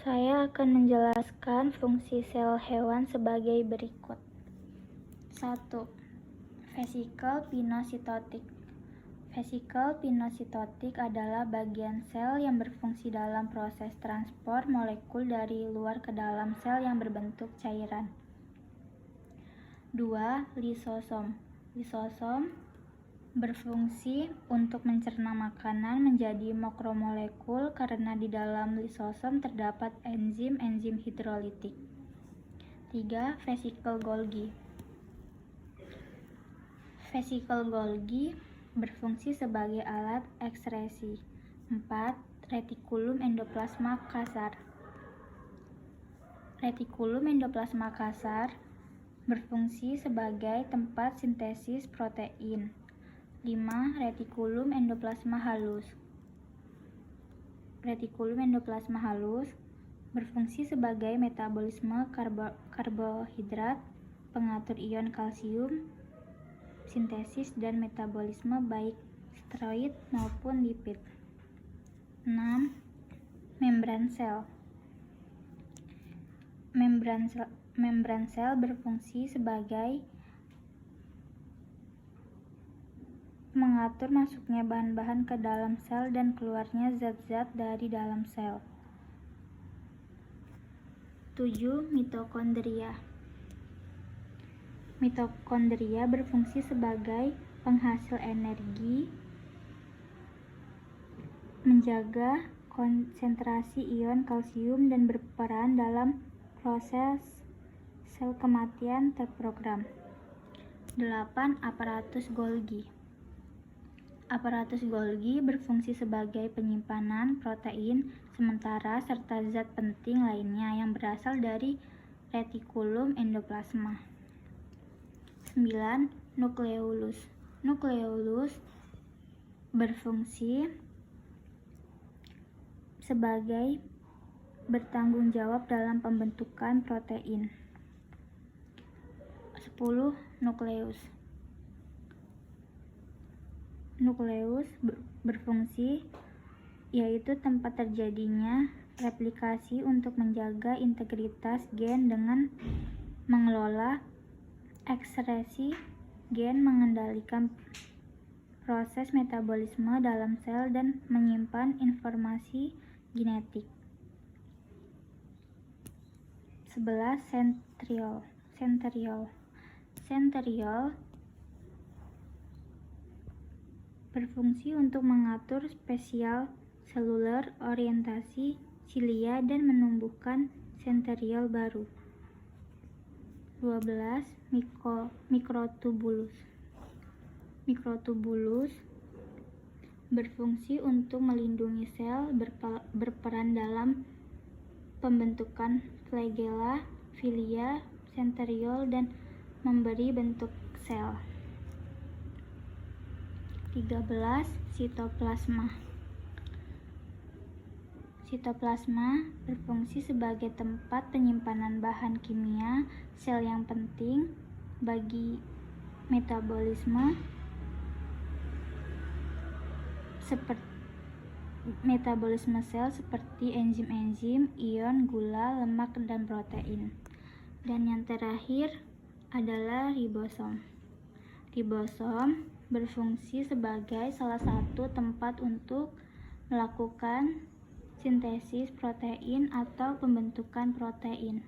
Saya akan menjelaskan fungsi sel hewan sebagai berikut. 1. Vesikel pinositotik. Vesikel pinositotik adalah bagian sel yang berfungsi dalam proses transport molekul dari luar ke dalam sel yang berbentuk cairan. 2. Lisosom. Lisosom berfungsi untuk mencerna makanan menjadi makromolekul karena di dalam lisosom terdapat enzim-enzim hidrolitik. 3. Vesikel Golgi. Vesikel Golgi berfungsi sebagai alat ekskresi. 4. Retikulum endoplasma kasar. Retikulum endoplasma kasar berfungsi sebagai tempat sintesis protein. 5. Retikulum endoplasma halus. Retikulum endoplasma halus berfungsi sebagai metabolisme karbohidrat, pengatur ion kalsium, sintesis dan metabolisme baik steroid maupun lipid. 6. Membran sel. Membran sel berfungsi sebagai mengatur masuknya bahan-bahan ke dalam sel dan keluarnya zat-zat dari dalam sel. 7. Mitokondria. Mitokondria berfungsi sebagai penghasil energi, menjaga konsentrasi ion kalsium dan berperan dalam proses sel kematian terprogram. 8. Aparatus Golgi. Aparatus Golgi berfungsi sebagai penyimpanan protein sementara serta zat penting lainnya yang berasal dari retikulum endoplasma. 9. Nukleolus. Nukleolus berfungsi sebagai bertanggung jawab dalam pembentukan protein. 10. Nukleus. Nukleus berfungsi yaitu tempat terjadinya replikasi untuk menjaga integritas gen dengan mengelola ekskresi gen, mengendalikan proses metabolisme dalam sel dan menyimpan informasi genetik. 11. Sentriol. Sentriol berfungsi untuk mengatur spesial seluler, orientasi silia, dan menumbuhkan sentriol baru. 12. Mikrotubulus. Mikrotubulus berfungsi untuk melindungi sel, berperan dalam pembentukan flagella, filia, sentriol, dan memberi bentuk sel. 13. Sitoplasma. Sitoplasma berfungsi sebagai tempat penyimpanan bahan kimia sel yang penting bagi metabolisme sel seperti enzim-enzim, ion, gula, lemak, dan protein. Dan yang terakhir adalah ribosom. Ribosom berfungsi sebagai salah satu tempat untuk melakukan sintesis protein atau pembentukan protein.